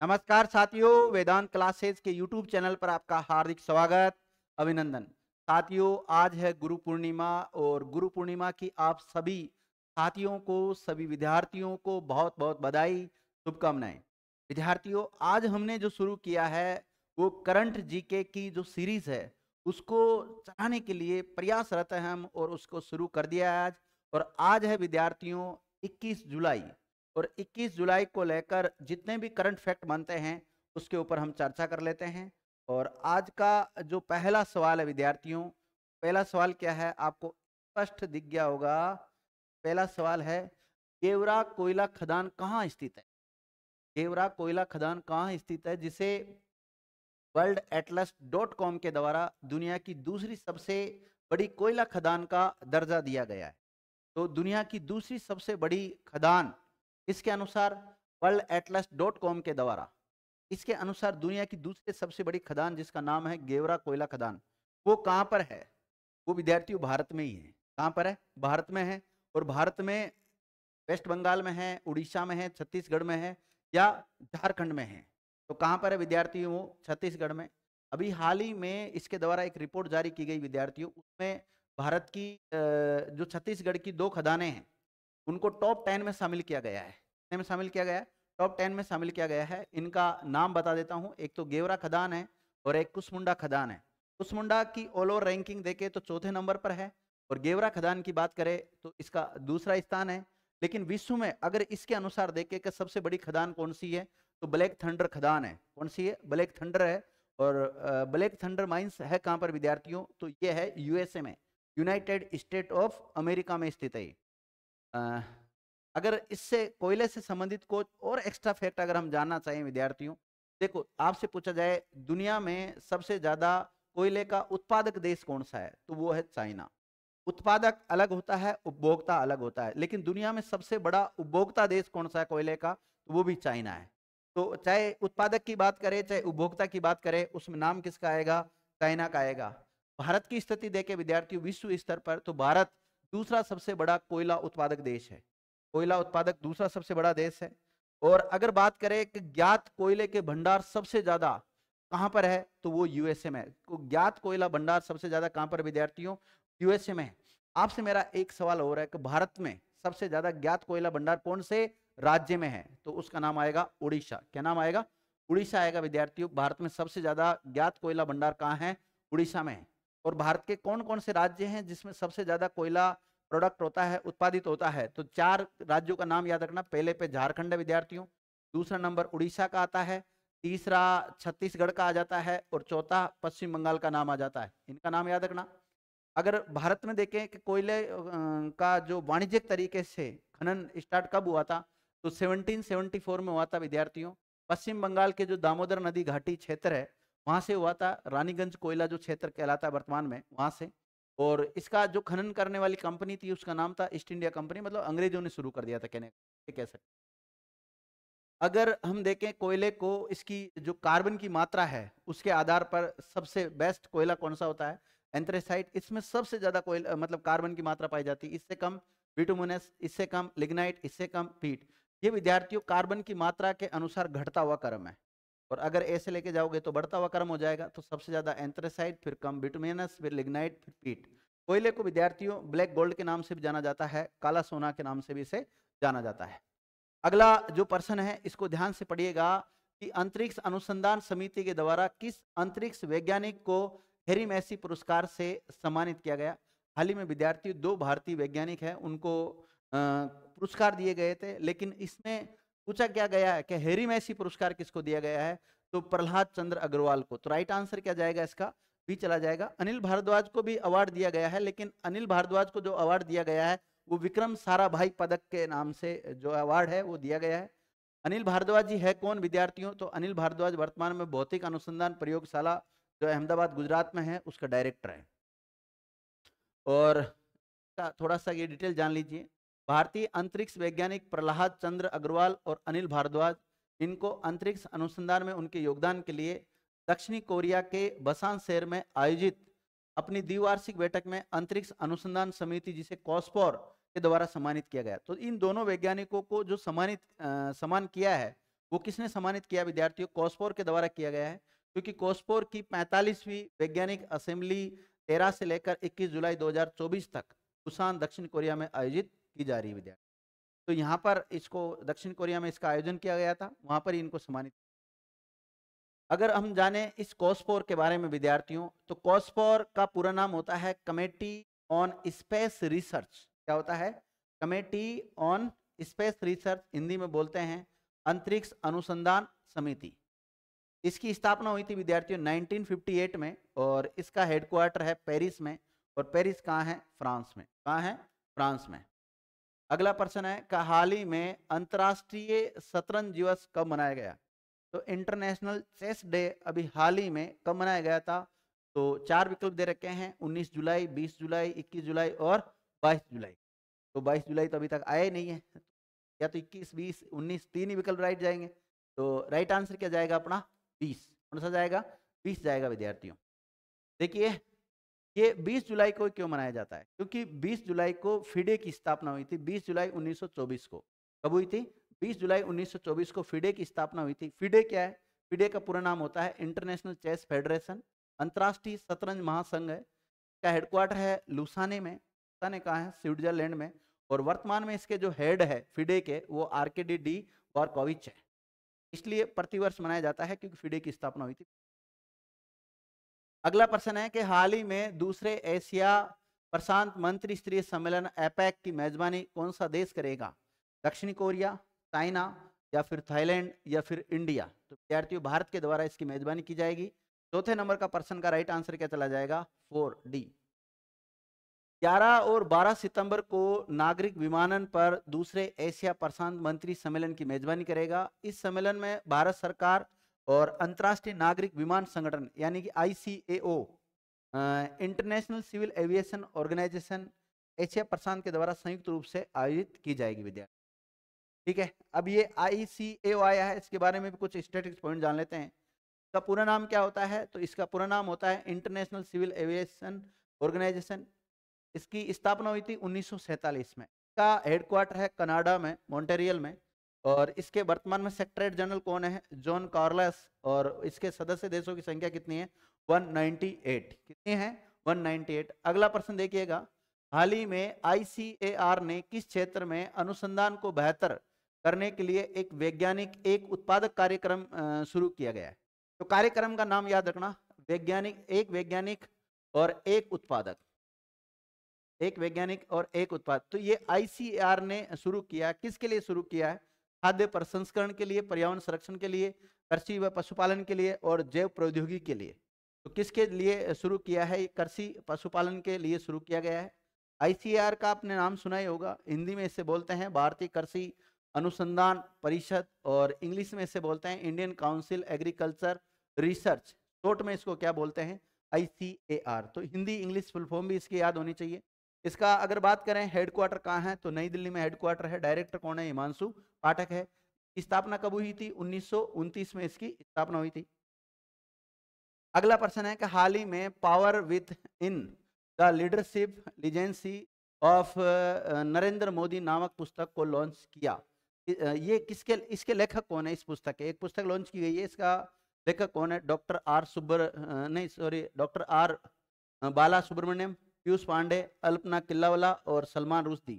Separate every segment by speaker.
Speaker 1: नमस्कार साथियों, वेदांत क्लासेस के YouTube चैनल पर आपका हार्दिक स्वागत, अभिनंदन। साथियों, आज है गुरु पूर्णिमा और गुरु पूर्णिमा की आप सभी साथियों को, सभी विद्यार्थियों को बहुत-बहुत बधाई, शुभकामनाएं। विद्यार्थियों, आज हमने जो शुरू किया है, वो करंट जीके की जो सीरीज है, उसको चलाने के लिए प्रयासरत हैं हम और उसको शुरू कर दिया है आज। और आज है विद्यार्थियों 21 जुलाई और 21 जुलाई को लेकर जितने भी करंट फैक्ट बनते हैं उसके ऊपर हम चर्चा कर लेते हैं। और आज का जो पहला सवाल है विद्यार्थियों, पहला सवाल क्या है आपको स्पष्ट दिख गया होगा। पहला सवाल है, गेवरा कोयला खदान कहाँ स्थित है? गेवरा कोयला खदान कहाँ स्थित है, जिसे वर्ल्ड एटलस .com के द्वारा दुनिया की दूसरी सबसे बड़ी कोयला खदान का दर्जा दिया गया है। तो दुनिया की दूसरी सबसे बड़ी खदान इसके अनुसार वर्ल्ड एटलस .com के द्वारा, इसके अनुसार दुनिया की दूसरी सबसे बड़ी खदान जिसका नाम है गेवरा कोयला खदान, वो कहाँ पर है? वो विद्यार्थियों भारत में ही है। कहाँ पर है? भारत में है। और भारत में वेस्ट बंगाल में है, उड़ीसा में है, छत्तीसगढ़ में है या झारखंड में है? तो कहाँ पर है विद्यार्थियों? वो छत्तीसगढ़ में। अभी हाल ही में इसके द्वारा एक रिपोर्ट जारी की गई विद्यार्थियों, उसमें भारत की जो छत्तीसगढ़ की 2 खदानें हैं उनको टॉप 10 में शामिल किया गया है। कितने में शामिल किया गया है? टॉप 10 में शामिल किया गया है। इनका नाम बता देता हूँ। एक तो गेवरा खदान है और एक कुसमुंडा खदान है। कुसमुंडा की ऑल ओवर रैंकिंग देखें तो चौथे नंबर पर है और गेवरा खदान की बात करें तो इसका दूसरा स्थान है। लेकिन विश्व में अगर इसके अनुसार देखें कि सबसे बड़ी खदान कौन सी है, तो ब्लैक थंडर खदान है। कौन सी है? ब्लैक थंडर है। और ब्लैक थंडर माइंस है कहाँ पर विद्यार्थियों? तो ये है यूएसए में, यूनाइटेड स्टेट ऑफ अमेरिका में स्थित है। अ, अगर इससे कोयले से संबंधित कुछ और एक्स्ट्रा फैक्ट अगर हम जानना चाहें विद्यार्थियों, देखो आपसे पूछा जाए दुनिया में सबसे ज्यादा कोयले का उत्पादक देश कौन सा है, तो वो है चाइना। उत्पादक अलग होता है, उपभोक्ता अलग होता है, लेकिन दुनिया में सबसे बड़ा उपभोक्ता देश कौन सा है कोयले का, तो वो भी चाइना है। तो चाहे उत्पादक की बात करें चाहे उपभोक्ता की बात करें, उसमें नाम किसका आएगा? चाइना का आएगा। भारत की स्थिति देखें विद्यार्थियों विश्व स्तर पर, तो भारत दूसरा सबसे बड़ा कोयला उत्पादक देश है। कोयला उत्पादक दूसरा सबसे बड़ा देश है। और अगर बात करें कि ज्ञात कोयले के भंडार सबसे ज्यादा कहां पर है, तो वो यूएसए में है। ज्ञात कोयला भंडार सबसे ज्यादा कहां पर विद्यार्थियों? यूएसए में है। आपसे मेरा एक सवाल हो रहा है कि भारत में सबसे ज्यादा ज्ञात कोयला भंडार कौन से राज्य में है, तो उसका नाम आएगा उड़ीसा। क्या नाम आएगा? उड़ीसा आएगा विद्यार्थियों। भारत में सबसे ज्यादा ज्ञात कोयला भंडार कहाँ है? उड़ीसा में है। और भारत के कौन कौन से राज्य हैं जिसमें सबसे ज्यादा कोयला प्रोडक्ट होता है, उत्पादित होता है? तो 4 राज्यों का नाम याद रखना। पहले पे झारखंड है विद्यार्थियों, दूसरा नंबर उड़ीसा का आता है, तीसरा छत्तीसगढ़ का आ जाता है और चौथा पश्चिम बंगाल का नाम आ जाता है। इनका नाम याद रखना। अगर भारत में देखें कि कोयले का जो वाणिज्यिक तरीके से खनन स्टार्ट कब हुआ था, तो 1774 में हुआ था विद्यार्थियों। पश्चिम बंगाल के जो दामोदर नदी घाटी क्षेत्र है वहां से हुआ था। रानीगंज कोयला जो क्षेत्र कहलाता है वर्तमान में, वहां से। और इसका जो खनन करने वाली कंपनी थी उसका नाम था ईस्ट इंडिया कंपनी, मतलब अंग्रेजों ने शुरू कर दिया था कहने, कह सकते। अगर हम देखें कोयले को, इसकी जो कार्बन की मात्रा है उसके आधार पर सबसे बेस्ट कोयला कौन सा होता है? एंथ्रेसाइट। इसमें सबसे ज्यादा कोयला मतलब कार्बन की मात्रा पाई जाती है। इससे कम बिटुमिनस, इससे कम लिग्नाइट, इससे कम पीट। ये विद्यार्थियों कार्बन की मात्रा के अनुसार घटता हुआ क्रम है। और अगर ऐसे लेके जाओगे तो बढ़ता हुआ क्रम हो जाएगा। तो सबसे ज्यादा एंथ्रेसाइट, फिर कम बिटुमिनस, फिर लिग्नाइट, फिर पीट। कोयले को विद्यार्थियों ब्लैक गोल्ड के नाम से भी जाना जाता है, काला सोना के नाम से भी इसे जाना जाता है। अगला जो प्रश्न है इसको ध्यान से पढ़िएगा कि अंतरिक्ष अनुसंधान समिति के द्वारा किस अंतरिक्ष वैज्ञानिक को हैरी मैसी पुरस्कार से सम्मानित किया गया? हाल ही में विद्यार्थी 2 भारतीय वैज्ञानिक हैं, उनको पुरस्कार दिए गए थे। लेकिन इसमें पूछा क्या गया है कि हैरी मैसी पुरस्कार किसको दिया गया है? तो प्रहलाद चंद्र अग्रवाल को। तो राइट आंसर क्या जाएगा इसका? भी चला जाएगा। अनिल भारद्वाज को भी अवार्ड दिया गया है, लेकिन अनिल भारद्वाज को जो अवार्ड दिया गया है वो विक्रम साराभाई पदक के नाम से जो अवार्ड है वो दिया गया है। अनिल भारद्वाज जी है कौन विद्यार्थियों? तो अनिल भारद्वाज वर्तमान में भौतिक अनुसंधान प्रयोगशाला जो अहमदाबाद गुजरात में है उसका डायरेक्टर है। और थोड़ा सा ये डिटेल जान लीजिए। भारतीय अंतरिक्ष वैज्ञानिक प्रहलाद चंद्र अग्रवाल और अनिल भारद्वाज, इनको अंतरिक्ष अनुसंधान में उनके योगदान के लिए दक्षिणी कोरिया के बसान शहर में आयोजित अपनी द्विवार्षिक बैठक में अंतरिक्ष अनुसंधान समिति जिसे कॉस्पोर के द्वारा सम्मानित किया गया। तो इन दोनों वैज्ञानिकों को जो सम्मान किया है वो किसने सम्मानित किया विद्यार्थियों? कॉस्पोर के द्वारा किया गया है, क्योंकि कॉस्पोर की 45वीं वैज्ञानिक असेंबली 13 से लेकर 21 जुलाई 2024 तक बुसान दक्षिण कोरिया में आयोजित की जा रही है विद्यार्थी। तो यहाँ पर इसको दक्षिण कोरिया में इसका आयोजन किया गया था, वहां पर इनको सम्मानित। अगर हम जाने इस कॉस्पोर के बारे में विद्यार्थियों, तो कॉस्पोर का पूरा नाम होता है कमेटी ऑन स्पेस रिसर्च। क्या होता है? Committee on space research, Hindi में बोलते हैं अंतरिक्ष अनुसंधान समिति। इसकी स्थापना हुई थी विद्यार्थियों 1958 में, और इसका हेडक्वार्टर है पेरिस में। और पेरिस कहाँ है? फ्रांस में। कहाँ है? फ्रांस में। अगला प्रश्न है कि हाल ही में अंतर्राष्ट्रीय शतरंज दिवस कब मनाया गया? तो इंटरनेशनल चेस डे अभी हाल ही में कब मनाया गया था? तो 4 विकल्प दे रखे हैं, 19 जुलाई, 20 जुलाई, 21 जुलाई और 22 जुलाई। तो 22 जुलाई तो अभी तक आया ही नहीं है, या तो 21, 20, 19 तीन ही विकल्प राइट जाएंगे। तो राइट आंसर क्या जाएगा अपना? 20। कौन सा जाएगा? 20 जाएगा विद्यार्थियों। देखिए, ये 20 जुलाई को क्यों मनाया जाता है? क्योंकि 20 जुलाई को फिडे की स्थापना हुई थी। 20 जुलाई 1924 को। कब हुई थी? 20 जुलाई 1924 को फिडे की स्थापना हुई थी। फिडे क्या है? फिडे का पूरा नाम होता है इंटरनेशनल चेस फेडरेशन, अंतर्राष्ट्रीय शतरंज महासंघ है। इसका हेडक्वार्टर है लुसाने में। लुसाने कहाँ है? स्विट्जरलैंड में। और वर्तमान में इसके जो हेड है फिडे के, वो आर्केडी डी वॉर्कोविच है। इसलिए प्रतिवर्ष मनाया जाता है क्योंकि फिडे की स्थापना हुई थी। अगला प्रश्न है कि हाल ही में दूसरे एशिया प्रशांत मंत्री स्तरीय सम्मेलन एपेक की मेजबानी कौन सा देश करेगा? दक्षिण कोरिया, चाइना, या फिर थाईलैंड, या फिर इंडिया? तो विद्यार्थियों, भारत के द्वारा इसकी मेजबानी की जाएगी। चौथे नंबर का प्रश्न का राइट आंसर क्या चला जाएगा? 4D। 11 और 12 सितंबर को नागरिक विमानन पर दूसरे एशिया प्रशांत मंत्री सम्मेलन की मेजबानी करेगा। इस सम्मेलन में भारत सरकार और अंतर्राष्ट्रीय नागरिक विमान संगठन यानी कि ICAO, International Civil Aviation Organization, Asia प्रशांत के द्वारा संयुक्त रूप से आयोजित की जाएगी विद्यार्थी। ठीक है, अब ये ICAO आया है, इसके बारे में भी कुछ स्टैटिस्टिक्स पॉइंट जान लेते हैं। इसका पूरा नाम क्या होता है? तो इसका पूरा नाम होता है इंटरनेशनल सिविल एविएशन ऑर्गेनाइजेशन। इसकी स्थापना हुई थी 1947 में। इसका हेडक्वार्टर है कनाडा में, मॉन्ट्रियल में। और इसके वर्तमान में सेक्रेटरी जनरल कौन है? John Carlos. और इसके सदस्य देशों की संख्या कितनी है? 198। कितनी है? 198। अगला प्रश्न देखिएगा, हाल ही में ICAR ने किस क्षेत्र में अनुसंधान को बेहतर करने के लिए एक उत्पादक कार्यक्रम शुरू किया गया है? तो कार्यक्रम का नाम याद रखना, एक वैज्ञानिक और एक उत्पादक। एक वैज्ञानिक और एक उत्पाद। तो ये ICAR ने शुरू किया। किसके लिए शुरू किया है? खाद्य प्रसंस्करण के लिए, पर्यावरण संरक्षण के लिए, कृषि व पशुपालन के लिए और जैव प्रौद्योगिकी के लिए। तो किसके लिए शुरू किया है? कृषि पशुपालन के लिए शुरू किया गया है। ICAR का आपने नाम सुना ही होगा, हिंदी में इसे बोलते हैं भारतीय कृषि अनुसंधान परिषद, और इंग्लिश में इसे बोलते हैं Indian council agriculture research. Short में इसको क्या बोलते हैं? ICAR। तो हिंदी इंग्लिश फुल फॉर्म भी इसकी याद होनी चाहिए। इसका अगर बात करें हेडक्वार्टर कहाँ है, तो नई दिल्ली में हेडक्वार्टर है। डायरेक्टर कौन है? हिमांशु पाठक है। स्थापना कब हुई थी? 1929 में इसकी स्थापना हुई थी। अगला प्रश्न है कि हाल ही में Power Within the Leadership Legacy of Narendra Modi नामक पुस्तक को लॉन्च किया। ये इसके लेखक कौन है? इस पुस्तक के एक पुस्तक लॉन्च की गई है, इसका लेखक कौन है? डॉक्टर आर बाला सुब्रमण्यम, पीयूष पांडे, अल्पना किल्लावाला और सलमान रुश्दी।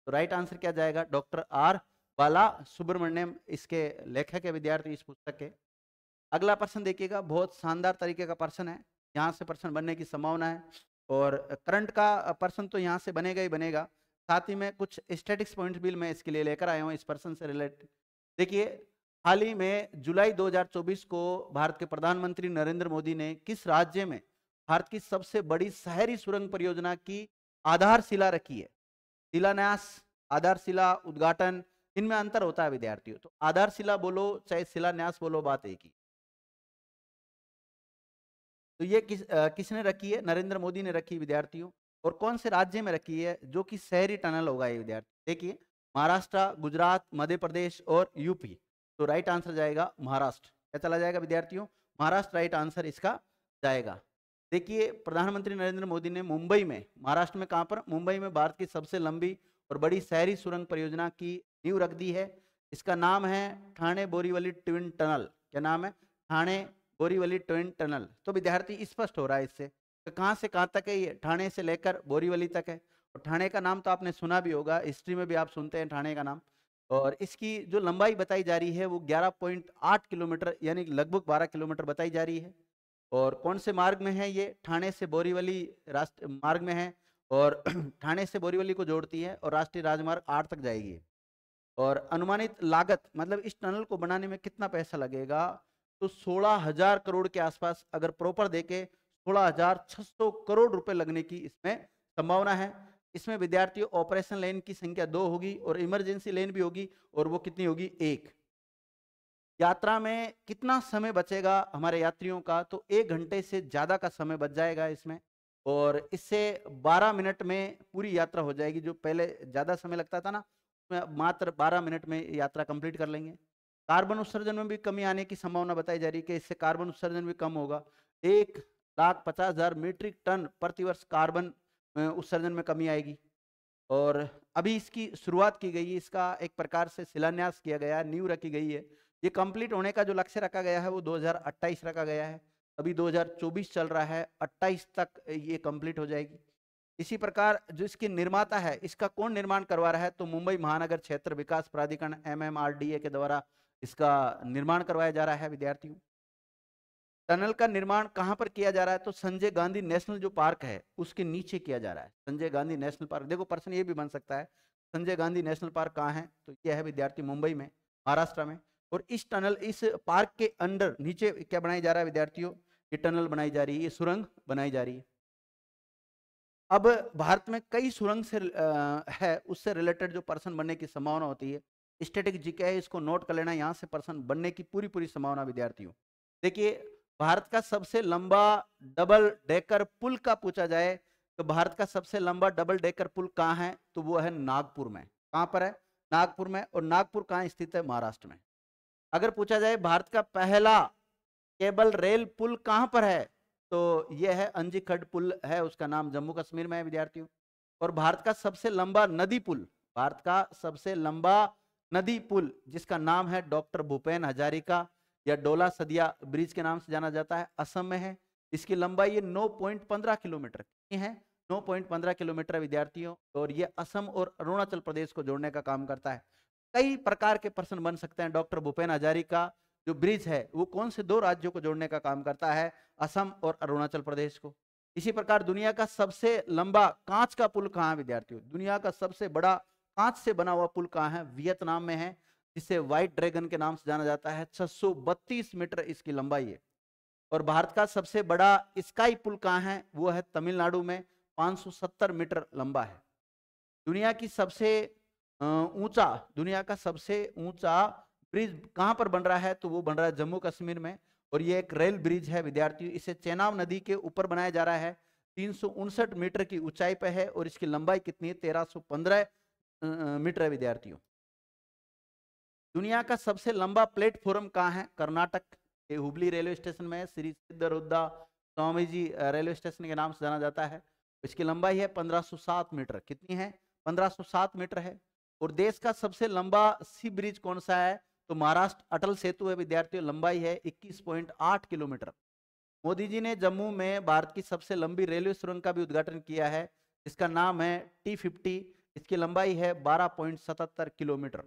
Speaker 1: तो राइट आंसर क्या जाएगा? डॉक्टर आर बाला सुब्रमण्यम इसके लेखक है विद्यार्थी इस पुस्तक के। अगला प्रश्न देखिएगा, बहुत शानदार तरीके का प्रश्न है, यहाँ से प्रश्न बनने की संभावना है। और करंट का प्रश्न तो यहाँ से बनेगा ही बनेगा, साथ ही में कुछ स्टैटिक्स पॉइंट भी मैं इसके लिए लेकर आया हूँ इस प्रश्न से रिलेटेड। देखिए, हाल ही में जुलाई 2024 को भारत के प्रधानमंत्री नरेंद्र मोदी ने किस राज्य में भारत की सबसे बड़ी शहरी सुरंग परियोजना की आधारशिला रखी है? शिलान्यास, आधारशिला, उद्घाटन, इनमें अंतर होता है विद्यार्थियों। तो आधारशिला बोलो चाहे शिलान्यास बोलो, बात एक ही। तो ये किसने रखी है? नरेंद्र मोदी ने रखी विद्यार्थियों। और कौन से राज्य में रखी है? जो कि शहरी टनल होगा ये विद्यार्थी। देखिए, महाराष्ट्र, गुजरात, मध्य प्रदेश और यूपी। तो राइट आंसर जाएगा महाराष्ट्र। क्या चला जाएगा विद्यार्थियों? महाराष्ट्र राइट आंसर इसका जाएगा। देखिए, प्रधानमंत्री नरेंद्र मोदी ने मुंबई में, महाराष्ट्र में कहां पर? मुंबई में भारत की सबसे लंबी और बड़ी शहरी सुरंग परियोजना की नींव रख दी है। इसका नाम है ठाणे बोरीवली ट्विन टनल। क्या नाम है? Thane Borivali twin tunnel. तो विद्यार्थी स्पष्ट हो रहा है इससे तो कहाँ से कहाँ तक है ये? ठाणे से लेकर बोरीवली तक है। और ठाणे का नाम तो आपने सुना भी होगा, हिस्ट्री में भी आप सुनते हैं ठाणे का नाम। और इसकी जो लंबाई बताई जा रही है वो 11.8 किलोमीटर यानी लगभग 12 किलोमीटर बताई जा रही है। और कौन से मार्ग में है ये? ठाणे से बोरीवली राष्ट्रीय मार्ग में है और ठाणे से बोरीवली को जोड़ती है और राष्ट्रीय राजमार्ग 8 तक जाएगी। और अनुमानित लागत मतलब इस टनल को बनाने में कितना पैसा लगेगा? तो 16,000 करोड़ के आसपास, अगर प्रॉपर देके 16,600 करोड़ रुपए लगने की इसमें संभावना है। इसमें विद्यार्थियों ऑपरेशन लेन की संख्या 2 होगी और इमरजेंसी लेन भी होगी, और वो कितनी होगी? 1। यात्रा में कितना समय बचेगा हमारे यात्रियों का? तो 1 घंटे से ज्यादा का समय बच जाएगा इसमें, और इससे 12 मिनट में पूरी यात्रा हो जाएगी। जो पहले ज्यादा समय लगता था ना, उसमें मात्र 12 मिनट में यात्रा कंप्लीट कर लेंगे। कार्बन उत्सर्जन में भी कमी आने की संभावना बताई जा रही है कि इससे कार्बन उत्सर्जन भी कम होगा। 1,50,000 मीट्रिक टन प्रतिवर्ष कार्बन उत्सर्जन में कमी आएगी। और अभी इसकी शुरुआत की गई है, इसका एक प्रकार से शिलान्यास किया गया है, नींव रखी गई है। ये कंप्लीट होने का जो लक्ष्य रखा गया है वो 2028 रखा गया है। अभी 2024 चल रहा है, 28 तक ये कंप्लीट हो जाएगी। इसी प्रकार जो इसकी निर्माता है, इसका कौन निर्माण करवा रहा है? तो मुंबई महानगर क्षेत्र विकास प्राधिकरण MMRDA के द्वारा इसका निर्माण करवाया जा रहा है विद्यार्थियों। टनल का निर्माण कहां पर किया जा रहा है? तो संजय गांधी नेशनल जो पार्क है उसके नीचे किया जा रहा है। संजय गांधी नेशनल पार्क, देखो प्रश्न ये भी बन सकता है संजय गांधी नेशनल पार्क कहाँ है? तो यह है विद्यार्थी मुंबई में, महाराष्ट्र में। और इस टनल, इस पार्क के अंडर नीचे क्या बनाया जा रहा है विद्यार्थियों? ये टनल बनाई जा रही है, ये सुरंग बनाई जा रही है। अब भारत में कई सुरंग से है, उससे रिलेटेड जो पर्सन बनने की संभावना होती है, स्टैटिक जीके है, इसको नोट कर लेना। यहाँ से पर्सन बनने की पूरी पूरी संभावना विद्यार्थियों। देखिए, भारत का सबसे लंबा डबल डेकर पुल का पूछा जाए तो भारत का सबसे लंबा डबल डेकर पुल कहाँ है? तो वो है नागपुर में। कहाँ पर है? नागपुर में। और नागपुर कहाँ स्थित है? महाराष्ट्र में। अगर पूछा जाए भारत का पहला केबल रेल पुल कहाँ पर है? तो यह है अंजीखड पुल है, उसका नाम जम्मू कश्मीर में है विद्यार्थियों। और भारत का सबसे लंबा नदी पुल, भारत का सबसे लंबा नदी पुल जिसका नाम है डॉक्टर भूपेन हजारिका या डोला सदिया ब्रिज के नाम से जाना जाता है, असम में है। इसकी लंबाई ये 9.15 किलोमीटर की है, 9.15 किलोमीटर विद्यार्थियों। और ये असम और अरुणाचल प्रदेश को जोड़ने का काम करता है। कई प्रकार के प्रश्न बन सकते हैं। डॉक्टर भूपेन हजारिका जो ब्रिज है वो कौन से 2 राज्यों को जोड़ने का काम करता है? असम और अरुणाचल प्रदेश को। इसी प्रकार दुनिया का सबसे लंबा कांच का पुल कहाँ है विद्यार्थियों? दुनिया का सबसे बड़ा कांच से बना हुआ पुल कहाँ है? वियतनाम में है, जिसे व्हाइट ड्रैगन के नाम से जाना जाता है। 632 मीटर इसकी लंबाई है। और भारत का सबसे बड़ा स्काई पुल कहाँ है? वो है तमिलनाडु में, 570 मीटर लंबा है। दुनिया की सबसे ऊंचा, दुनिया का सबसे ऊंचा ब्रिज कहां पर बन रहा है? तो वो बन रहा है जम्मू कश्मीर में। और ये एक रेल ब्रिज है विद्यार्थियों। इसे चेनाब नदी के ऊपर बनाया जा रहा है। 359 मीटर की ऊंचाई पर है और इसकी लंबाई कितनी है? 1315 मीटर है विद्यार्थियों। दुनिया का सबसे लंबा प्लेटफॉर्म कहाँ है? कर्नाटक के हुबली रेलवे स्टेशन में, श्री सिद्धरुद्रा स्वामीजी रेलवे स्टेशन के नाम से जाना जाता है। इसकी लंबाई है 1507 मीटर। कितनी है? 1507 मीटर है। और देश का सबसे लंबा सी ब्रिज कौन सा है? तो महाराष्ट्र अटल सेतु है विद्यार्थियों। लंबाई है 21.8 किलोमीटर। मोदी जी ने जम्मू में भारत की सबसे लंबी रेलवे सुरंग का भी उद्घाटन किया है, इसका नाम है T50। इसकी लंबाई है 12.77 किलोमीटर।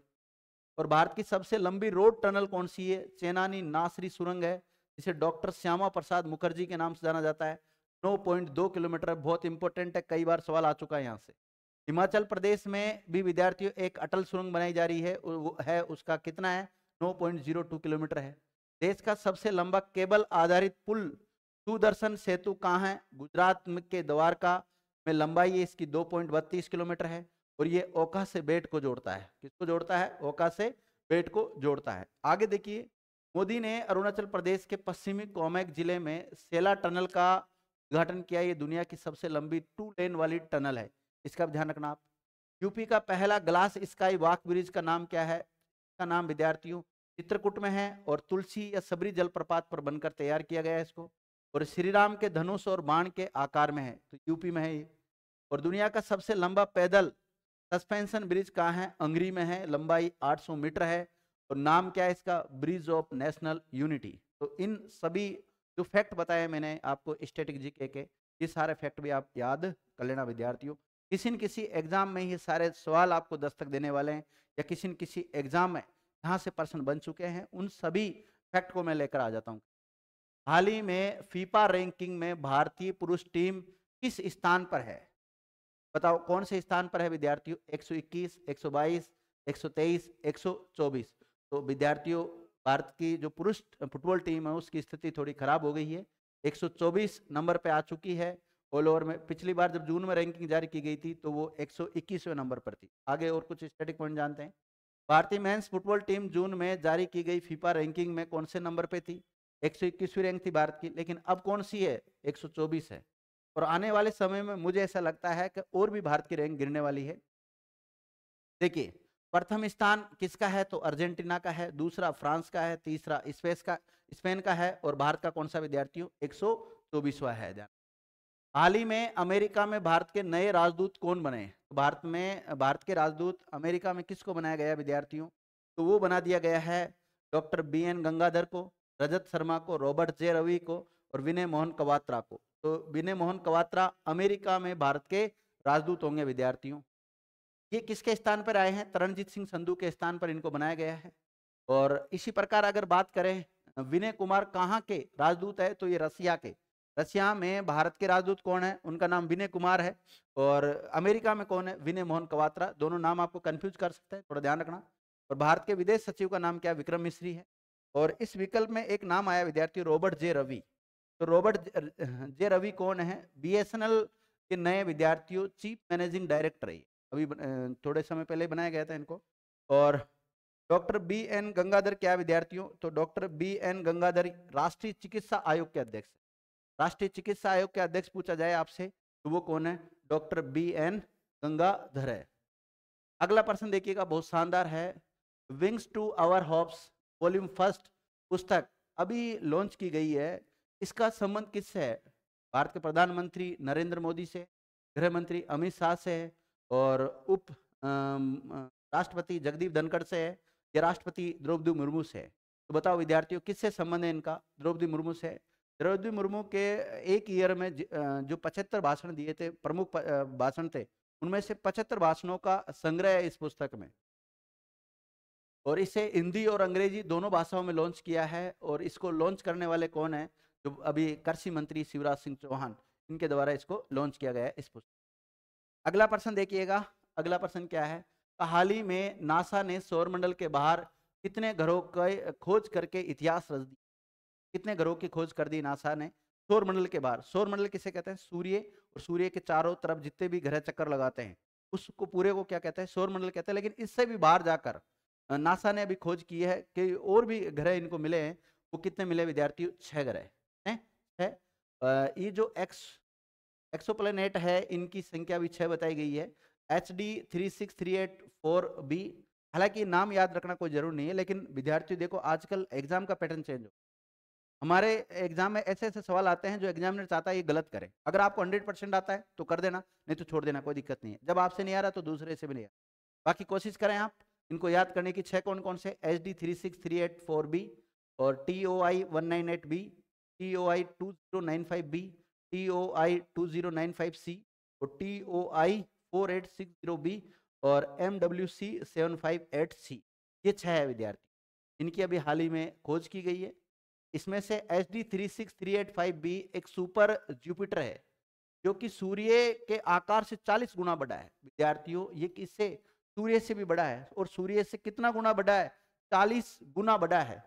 Speaker 1: और भारत की सबसे लंबी रोड टनल कौन सी है? चेनानी नासरी सुरंग है, जिसे डॉक्टर श्यामा प्रसाद मुखर्जी के नाम से जाना जाता है। 9.2 किलोमीटर। बहुत इंपॉर्टेंट है, कई बार सवाल आ चुका है यहाँ से। हिमाचल प्रदेश में भी विद्यार्थियों एक अटल सुरंग बनाई जा रही है, वो है उसका कितना है? 9.02 किलोमीटर है। देश का सबसे लंबा केबल आधारित पुल सुदर्शन सेतु कहाँ है? गुजरात के द्वारका में। लंबाई है इसकी 2.32 किलोमीटर है। और ये ओखा से बेट को जोड़ता है। किसको जोड़ता है? ओखा से बेट को जोड़ता है। आगे देखिए, मोदी ने अरुणाचल प्रदेश के पश्चिमी कोमेक जिले में सेला टनल का उद्घाटन किया। ये दुनिया की सबसे लंबी 2 लेन वाली टनल है, इसका भी ध्यान रखना आप। यूपी का पहला ग्लास स्काई वॉक ब्रिज का नाम क्या है? इसका नाम विद्यार्थियों चित्रकूट में है और तुलसी या सबरी जलप्रपात पर बनकर तैयार किया गया है इसको। और श्री राम के धनुष और बाण के आकार में है, तो यूपी में है ये। और दुनिया का सबसे लंबा पैदल सस्पेंशन ब्रिज कहाँ है? अंगरी में है। लंबाई 800 मीटर है। और नाम क्या है इसका, ब्रिज ऑफ नेशनल यूनिटी। तो इन सभी जो फैक्ट बताए मैंने आपको स्टैटिक जीके के, ये सारे फैक्ट भी आप याद कर लेना विद्यार्थियों। किसी न किसी एग्जाम में ये सारे सवाल आपको दस्तक देने वाले हैं, या किसी न किसी एग्जाम में यहाँ से प्रश्न बन चुके हैं, उन सभी फैक्ट को मैं लेकर आ जाता हूँ। हाल ही में फीफा रैंकिंग में भारतीय पुरुष टीम किस स्थान पर है? बताओ कौन से स्थान पर है विद्यार्थियों? 121, 122, 123, 124। तो विद्यार्थियों भारत की जो पुरुष फुटबॉल टीम है उसकी स्थिति थोड़ी खराब हो गई है, 124 नंबर पे आ चुकी है ऑल ओवर में। पिछली बार जब जून में रैंकिंग जारी की गई थी तो वो 121वें नंबर पर थी। आगे और कुछ स्टैटिक पॉइंट जानते हैं। भारतीय मेंस फुटबॉल टीम जून में जारी की गई फीफा रैंकिंग में कौन से नंबर पे थी? 121वीं रैंक थी भारत की, लेकिन अब कौन सी है? 124 है। और आने वाले समय में मुझे ऐसा लगता है कि और भी भारत की रैंक गिरने वाली है। देखिए, प्रथम स्थान किसका है? तो अर्जेंटीना का है, दूसरा फ्रांस का है, तीसरा स्पेन का है, और भारत का कौन सा विद्यार्थियों? 124वां है। हाल ही में अमेरिका में भारत के नए राजदूत कौन बने? भारत के राजदूत अमेरिका में किसको बनाया गया विद्यार्थियों? तो वो बना दिया गया है डॉक्टर BN गंगाधर को, रजत शर्मा को, रॉबर्ट जे रवि को और विनय मोहन क्वात्रा को। तो विनय मोहन क्वात्रा अमेरिका में भारत के राजदूत होंगे विद्यार्थियों। ये किसके स्थान पर आए हैं? तरनजीत सिंह संधू के स्थान पर इनको बनाया गया है। और इसी प्रकार अगर बात करें विनय कुमार कहाँ के राजदूत है? तो ये रशिया में भारत के राजदूत कौन है? उनका नाम विनय कुमार है। और अमेरिका में कौन है? विनय मोहन क्वात्रा। दोनों नाम आपको कंफ्यूज कर सकते हैं, थोड़ा ध्यान रखना। और भारत के विदेश सचिव का नाम क्या है? विक्रम मिश्री है। और इस विकल्प में एक नाम आया विद्यार्थी, रॉबर्ट जे रवि। तो रॉबर्ट जे रवि कौन है? BSNL के नए विद्यार्थियों चीफ मैनेजिंग डायरेक्टर है। अभी थोड़े समय पहले बनाया गया था इनको। और डॉक्टर BN गंगाधर क्या विद्यार्थियों? तो डॉक्टर BN गंगाधर राष्ट्रीय चिकित्सा आयोग के अध्यक्ष। राष्ट्रीय चिकित्सा आयोग के अध्यक्ष पूछा जाए आपसे तो वो कौन है? डॉक्टर BN गंगाधर है। अगला प्रश्न देखिएगा, बहुत शानदार है। Wings to our hopes volume first पुस्तक अभी लॉन्च की गई है, इसका संबंध किससे है? भारत के प्रधानमंत्री नरेंद्र मोदी से, गृह मंत्री अमित शाह से है, और उप राष्ट्रपति जगदीप धनखड़ से है, या राष्ट्रपति द्रौपदी मुर्मू से है? तो बताओ विद्यार्थियों किससे संबंध है इनका? द्रौपदी मुर्मू से। द्रौपदी मुर्मू के एक ईयर में जो 75 भाषण दिए थे, प्रमुख भाषण थे, उनमें से 75 भाषणों का संग्रह है इस पुस्तक में। और इसे हिंदी और अंग्रेजी दोनों भाषाओं में लॉन्च किया है। और इसको लॉन्च करने वाले कौन है? जो अभी कृषि मंत्री शिवराज सिंह चौहान, इनके द्वारा इसको लॉन्च किया गया है इस पुस्तक। अगला प्रश्न देखिएगा, अगला प्रश्न क्या है? हाल ही में नासा ने सौरमंडल के बाहर कितने घरों की खोज करके इतिहास रच दिया? कितने घरों की खोज कर दी नासा ने सौरमंडल के बाहर? सौरमंडल किसे कहते हैं? सूर्य और सूर्य के चारों तरफ जितने भी ग्रह चक्कर लगाते हैं उसको पूरे को क्या कहते हैं? सौरमंडल कहते हैं। लेकिन इससे भी बाहर जाकर नासा ने अभी खोज की है कि और भी ग्रह इनको मिले हैं। वो कितने मिले विद्यार्थियों? 6 ग्रह हैं। 6। ये जो एक्सोप्लैनेट है इनकी संख्या भी 6 बताई गई है। HD 36384b। हालांकि नाम याद रखना कोई जरूर नहीं है, लेकिन विद्यार्थियों देखो आजकल एग्जाम का पैटर्न चेंज हो, हमारे एग्जाम में ऐसे ऐसे सवाल आते हैं जो एग्जामिनर चाहता है ये गलत करें। अगर आपको 100% आता है तो कर देना, नहीं तो छोड़ देना, कोई दिक्कत नहीं है। जब आपसे नहीं आ रहा तो दूसरे से भी नहीं आ रहा। बाकी कोशिश करें आप इनको याद करने की। 6 कौन कौन से? HD 36384b और TOI 198b, TOI 2095b, TOI 2095c और TOI 4860b और MWC 758c। ये 6 है विद्यार्थी, इनकी अभी हाल ही में खोज की गई है। इसमें से HD 36385b एक सुपर जुपिटर है जो कि सूर्य के आकार से 40 गुना बड़ा है विद्यार्थियों। ये किससे? सूर्य से भी बड़ा है। और सूर्य से कितना गुना बड़ा है? 40 गुना बड़ा है।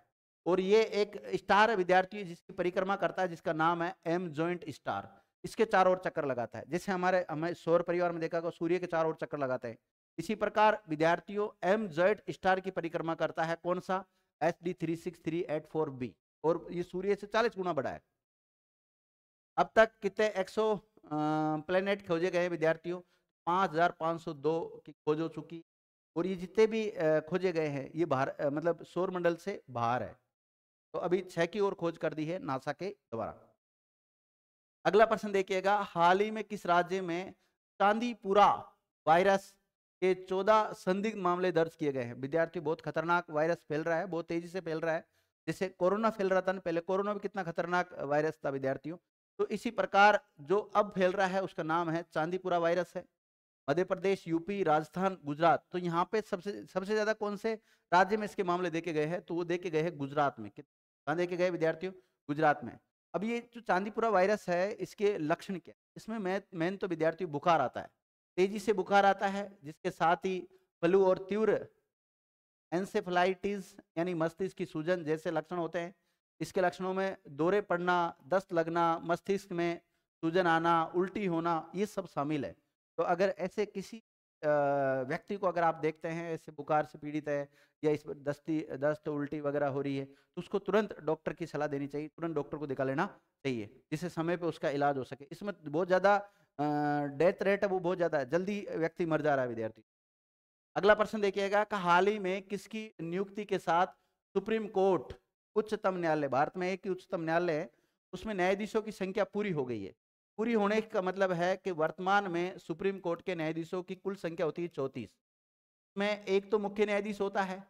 Speaker 1: और ये एक स्टार है विद्यार्थियों जिसकी परिक्रमा करता है, जिसका नाम है M जॉइंट स्टार। इसके चारों ओर चक्कर लगाता है, जैसे हमें सौर परिवार में देखा होगा सूर्य के चारों ओर चक्कर लगाते हैं। इसी प्रकार विद्यार्थियों M जॉइंट स्टार की परिक्रमा करता है कौन सा? HD 36384b। और ये सूर्य से 40 गुना बड़ा है। अब तक कितने एक्सो प्लेनेट खोजे गए विद्यार्थियों? 5502 की खोज हो चुकी। और ये जितने भी खोजे गए हैं ये बाहर मतलब सौर मंडल से बाहर है। तो अभी 6 की ओर खोज कर दी है नासा के द्वारा। अगला प्रश्न देखिएगा, हाल ही में किस राज्य में चांदीपुरा वायरस के 14 संदिग्ध मामले दर्ज किए गए हैं। विद्यार्थी, बहुत खतरनाक वायरस फैल रहा है, बहुत तेजी से फैल रहा है। जैसे कोरोना फैल रहा था ना पहले, कोरोना भी कितना खतरनाक वायरस था विद्यार्थियों, तो इसी प्रकार जो अब फैल रहा है उसका नाम है चांदीपुरा वायरस है। मध्य प्रदेश, यूपी, राजस्थान, गुजरात, तो यहाँ पे सबसे सबसे ज्यादा कौन से राज्य में इसके मामले देखे गए हैं, तो वो देखे गए हैं गुजरात में। कहाँ देखे गए विद्यार्थियों? गुजरात में। अब ये जो चांदीपुरा वायरस है, इसके लक्षण क्या है? इसमें मेन तो विद्यार्थियों बुखार आता है, तेजी से बुखार आता है, जिसके साथ ही फ्लू और तीव्र एंसेफेलाइटिस यानी मस्तिष्क की सूजन जैसे लक्षण होते हैं। इसके लक्षणों में दौरे पड़ना, दस्त लगना, मस्तिष्क में सूजन आना, उल्टी होना, ये सब शामिल है। तो अगर ऐसे किसी व्यक्ति को अगर आप देखते हैं ऐसे बुखार से पीड़ित है, या इस दस्त उल्टी वगैरह हो रही है, तो उसको तुरंत डॉक्टर की सलाह देनी चाहिए, तुरंत डॉक्टर को दिखा लेना चाहिए, जिससे समय पे उसका इलाज हो सके। इसमें बहुत ज़्यादा डेथ रेट है, वो बहुत ज़्यादा है, जल्दी व्यक्ति मर जा रहा है विद्यार्थी। अगला प्रश्न देखिएगा कि हाल ही में किसकी नियुक्ति के साथ सुप्रीम कोर्ट, उच्चतम न्यायालय, भारत में एक ही उच्चतम न्यायालय है, उसमें न्यायाधीशों की संख्या पूरी हो गई है। पूरी होने का मतलब है कि वर्तमान में सुप्रीम कोर्ट के न्यायाधीशों की कुल संख्या होती है 34। में एक तो मुख्य न्यायाधीश होता है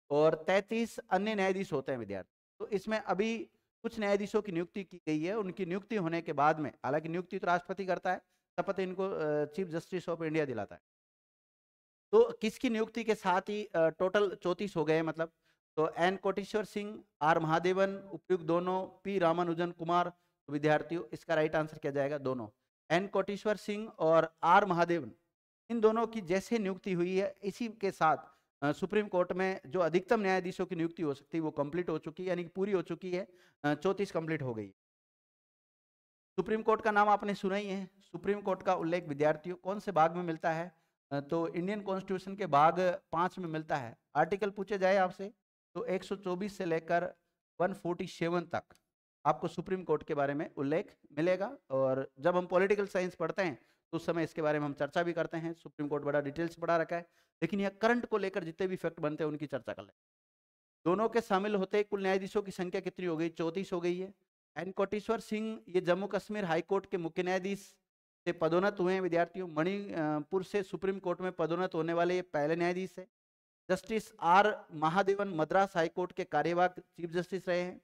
Speaker 1: और 33 अन्य न्यायाधीश होते हैं विद्यार्थी। तो इसमें अभी कुछ न्यायाधीशों की नियुक्ति की गई है। उनकी नियुक्ति होने के बाद में, हालांकि नियुक्ति तो राष्ट्रपति करता है, शपथ इनको चीफ जस्टिस ऑफ इंडिया दिलाता है। तो किसकी नियुक्ति के साथ ही टोटल 34 हो गए मतलब, तो एन कोटेश्वर सिंह, आर महादेवन, उपयुक्त दोनों, पी रामानुजन कुमार। तो विद्यार्थियों इसका राइट आंसर क्या जाएगा? दोनों। एन कोटेश्वर सिंह और आर महादेवन, इन दोनों की जैसे नियुक्ति हुई है, इसी के साथ सुप्रीम कोर्ट में जो अधिकतम न्यायाधीशों की नियुक्ति हो सकती है वो कंप्लीट हो चुकी है, यानी कि पूरी हो चुकी है, 34 कंप्लीट हो गई। सुप्रीम कोर्ट का नाम आपने सुना ही है। सुप्रीम कोर्ट का उल्लेख विद्यार्थियों कौन से भाग में मिलता है? तो इंडियन कॉन्स्टिट्यूशन के भाग 5 में मिलता है। आर्टिकल पूछे जाए आपसे तो 124 से लेकर 147 तक आपको सुप्रीम कोर्ट के बारे में उल्लेख मिलेगा। और जब हम पॉलिटिकल साइंस पढ़ते हैं तो उस समय इसके बारे में हम चर्चा भी करते हैं। सुप्रीम कोर्ट बड़ा डिटेल से पढ़ा रखा है, लेकिन यह करंट को लेकर जितने भी फैक्ट बनते हैं उनकी चर्चा कर लें। दोनों के शामिल होते कुल न्यायाधीशों की संख्या कितनी हो गई? 34 हो गई है। एन कोटेश्वर सिंह ये जम्मू कश्मीर हाई कोर्ट के मुख्य न्यायाधीश से पदोन्नत हुए हैं विद्यार्थियों। मणिपुर से सुप्रीम कोर्ट में पदोन्नत होने वाले ये पहले न्यायाधीश है। Justice R Mahadevan Madras high court के कार्यवाहक चीफ जस्टिस रहे हैं।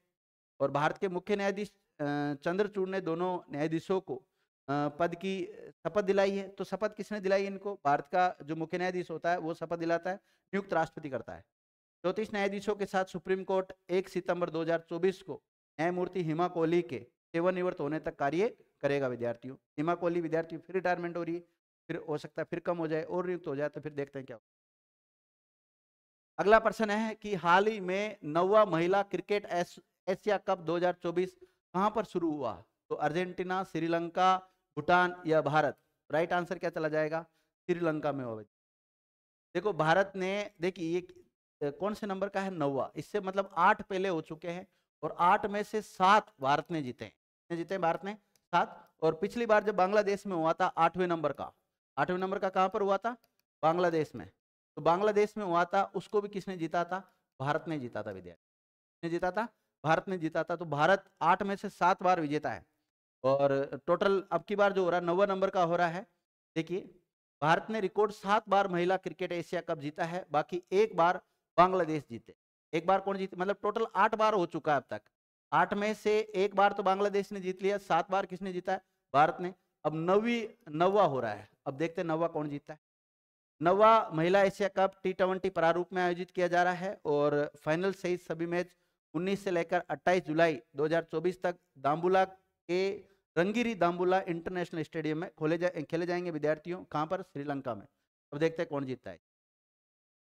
Speaker 1: और भारत के मुख्य न्यायाधीश चंद्रचूड़ ने दोनों न्यायाधीशों को पद की शपथ दिलाई है। तो शपथ किसने दिलाई इनको? भारत का जो मुख्य न्यायाधीश होता है वो शपथ दिलाता है, नियुक्त राष्ट्रपति करता है। 34 न्यायाधीशों के साथ सुप्रीम कोर्ट 1 सितंबर 2024 को न्यायमूर्ति हिमा कोहली के सेवानिवृत्त होने तक कार्य करेगा विद्यार्थियों। हिमा कोहली विद्यार्थी फिर रिटायरमेंट हो रही है, फिर हो सकता है फिर कम हो जाए और नियुक्त हो जाए, तो फिर देखते हैं क्या। अगला प्रश्न है कि हाल ही में 9वां महिला क्रिकेट एशिया कप 2024 कहां पर शुरू हुआ? तो अर्जेंटीना, श्रीलंका, भूटान या भारत? राइट आंसर क्या चला जाएगा? श्रीलंका में हुआ। देखो भारत ने, देखिए ये कौन से नंबर का है? 9वां। इससे मतलब 8 पहले हो चुके हैं और 8 में से 7 भारत ने जीते हैं। जीते हैं भारत ने 7। और पिछली बार जब बांग्लादेश में हुआ था 8वें नंबर का, 8वें नंबर का कहां पर हुआ था? बांग्लादेश में। तो बांग्लादेश में हुआ था, उसको भी किसने जीता था? भारत ने जीता था विद्यार्थी। किसने जीता था? भारत ने जीता था। तो भारत 8 में से 7 बार विजेता है। और टोटल अब की बार जो हो रहा है 9वां नंबर का हो रहा है। देखिए भारत ने रिकॉर्ड 7 बार महिला क्रिकेट एशिया कप जीता है, बाकी एक बार बांग्लादेश जीते। एक बार कौन जीते? मतलब टोटल 8 बार हो चुका है अब तक। 8 में से एक बार तो बांग्लादेश ने जीत लिया, 7 बार किसने जीता है? भारत ने। अब 9वां हो रहा है, अब देखते हैं 9वां कौन जीतता है। 9वां महिला एशिया कप T20 प्रारूप में आयोजित किया जा रहा है और फाइनल सहित सभी मैच 19 से लेकर 28 जुलाई 2024 तक दाम्बुला के रंगीरी दाम्बुला इंटरनेशनल स्टेडियम में खेले जाएंगे विद्यार्थियों। कहां पर? श्रीलंका में। अब देखते हैं कौन जीतता है।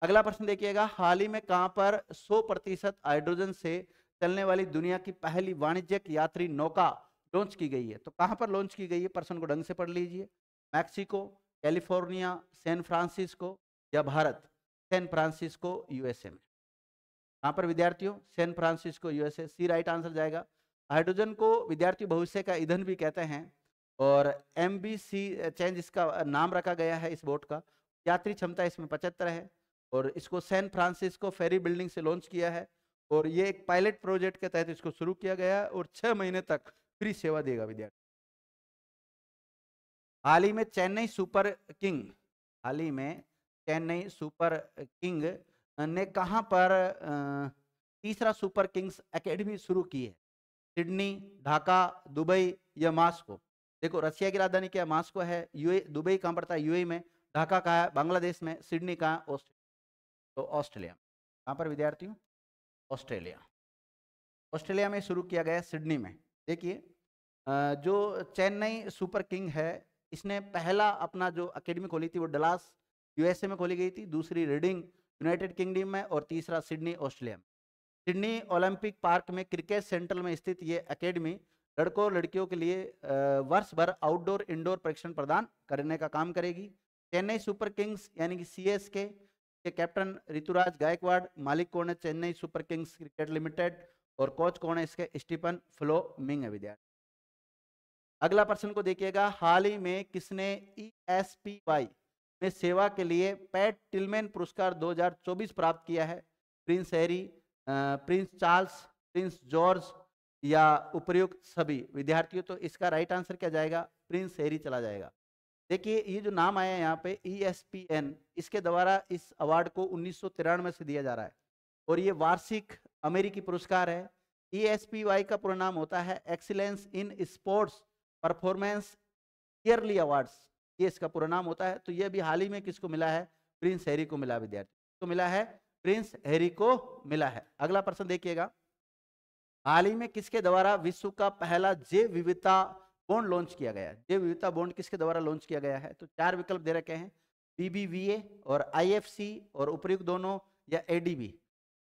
Speaker 1: अगला प्रश्न देखिएगा, हाल ही में कहां पर 100% हाइड्रोजन से चलने वाली दुनिया की पहली वाणिज्यिक यात्री नौका लॉन्च की गई है? तो कहां पर लॉन्च की गई है? प्रश्न को ढंग से पढ़ लीजिए। मैक्सिको, कैलिफोर्निया, सैन फ्रांसिस्को या भारत? सैन फ्रांसिस्को यूएसए में। कहां पर विद्यार्थियों? San Francisco USA. C right answer जाएगा। हाइड्रोजन को विद्यार्थी भविष्य का ईंधन भी कहते हैं और MBC चेंज इसका नाम रखा गया है इस बोट का। यात्री क्षमता इसमें 75 है और इसको सैन फ्रांसिस्को फेरी बिल्डिंग से लॉन्च किया है और ये एक पायलट प्रोजेक्ट के तहत इसको शुरू किया गया है और 6 महीने तक फ्री सेवा देगा विद्यार्थी। हाल ही में चेन्नई सुपर किंग, हाल ही में चेन्नई सुपर किंग ने कहाँ पर तीसरा सुपर किंग्स एकेडमी शुरू की है? सिडनी, ढाका, दुबई या मास्को? देखो, रशिया की राजधानी क्या है? मास्को है। यूए, दुबई कहाँ पड़ता है? यूएई में। ढाका कहाँ है? बांग्लादेश में। सिडनी कहाँ है? ऑस्ट्रेलिया। तो ऑस्ट्रेलिया कहाँ पर विद्यार्थियों? ऑस्ट्रेलिया। ऑस्ट्रेलिया में शुरू किया गया, सिडनी में। देखिए, जो चेन्नई सुपर किंग है, इसने पहला अपना जो एकेडमी खोली थी वो डलास यूएसए में खोली गई थी, दूसरी रीडिंग यूनाइटेड किंगडम में, और तीसरा सिडनी ऑस्ट्रेलिया में। सिडनी ओलंपिक पार्क में क्रिकेट सेंटर में स्थित ये एकेडमी लड़कों और लड़कियों के लिए वर्ष भर आउटडोर इंडोर प्रशिक्षण प्रदान करने का काम करेगी। चेन्नई सुपर किंग्स यानी कि सीएसके के कैप्टन ऋतुराज गायकवाड़, मालिक कौन है? Chennai super Kings cricket limited, और कोच कौन है इसके? स्टीफन फ्लोमिंग है विद्यार्थी। अगला प्रश्न को देखिएगा, हाल ही में किसने ESPY में सेवा के लिए पैट टिलमैन पुरस्कार 2024 प्राप्त किया है? Prince Harry, Prince Charles, Prince George या उपर्युक्त सभी? विद्यार्थियों, तो इसका राइट आंसर क्या जाएगा? प्रिंस हैरी चला जाएगा। देखिए, ये जो नाम आया है यहाँ पे ESPN, इसके द्वारा इस अवार्ड को 1993 से दिया जा रहा है, और ये वार्षिक अमेरिकी पुरस्कार है। ESPY का पूरा नाम होता है excellence in sports performance yearly awards, ये इसका पूरा नाम होता है। तो ये अभी हाल ही में किसको मिला है? प्रिंस हैरी को मिला विद्यार्थी, तो मिला है प्रिंस हैरी को मिला है। अगला प्रश्न देखिएगा, हाल ही में किसके द्वारा विश्व का पहला जैव विविधता बॉन्ड लॉन्च किया गया है? जैव विविधता बॉन्ड किसके द्वारा लॉन्च किया गया है? तो चार विकल्प दे रखे हैं, BBVA और IFC और उपयुक्त दोनों, या ADB।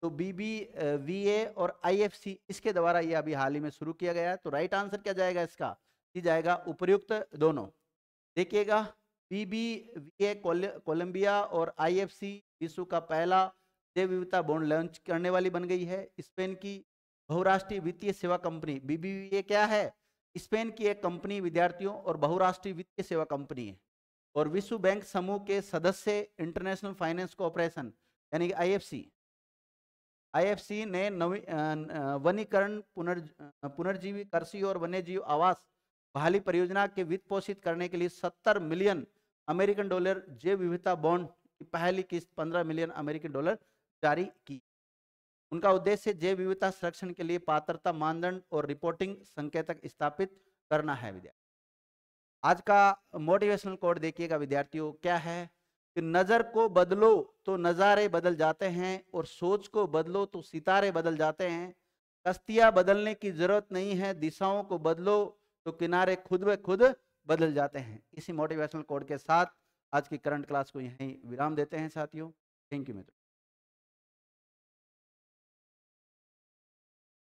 Speaker 1: तो BBVA और IFC इसके द्वारा ये अभी हाल ही में शुरू किया गया है। तो राइट आंसर क्या जाएगा इसका? ये जाएगा उपयुक्त दोनों। देखिएगा, BBVA कोलंबिया और IFC विश्व का पहला जैव विविधता बॉन्ड लॉन्च करने वाली बन गई है। स्पेन की बहुराष्ट्रीय वित्तीय सेवा कंपनी BBVA क्या है? स्पेन की एक कंपनी विद्यार्थियों, और बहुराष्ट्रीय वित्तीय सेवा कंपनी है, और विश्व बैंक समूह के सदस्य इंटरनेशनल फाइनेंस कोऑपरेशन यानी कि IFC ने वनीकरण, पुनर्जीवी कृषि और वन्यजीव आवास बहाली परियोजना के वित्त पोषित करने के लिए 70 मिलियन अमेरिकन डॉलर जैव विविधता बॉन्ड की पहली किस्त 15 मिलियन अमेरिकन डॉलर जारी की। उनका उद्देश्य जैव विविधता संरक्षण के लिए पात्रता मानदंड और रिपोर्टिंग संकेतक स्थापित करना है विद्यार्थी। आज का मोटिवेशनल कोड देखिएगा विद्यार्थियों, क्या है कि नजर को बदलो तो नजारे बदल जाते हैं, और सोच को बदलो तो सितारे बदल जाते हैं। कश्तियां बदलने की जरूरत नहीं है, दिशाओं को बदलो तो किनारे खुद ब खुद बदल जाते हैं। इसी मोटिवेशनल कोड के साथ आज की करंट क्लास को यहीं विराम देते हैं साथियों। थैंक यू मित्रों।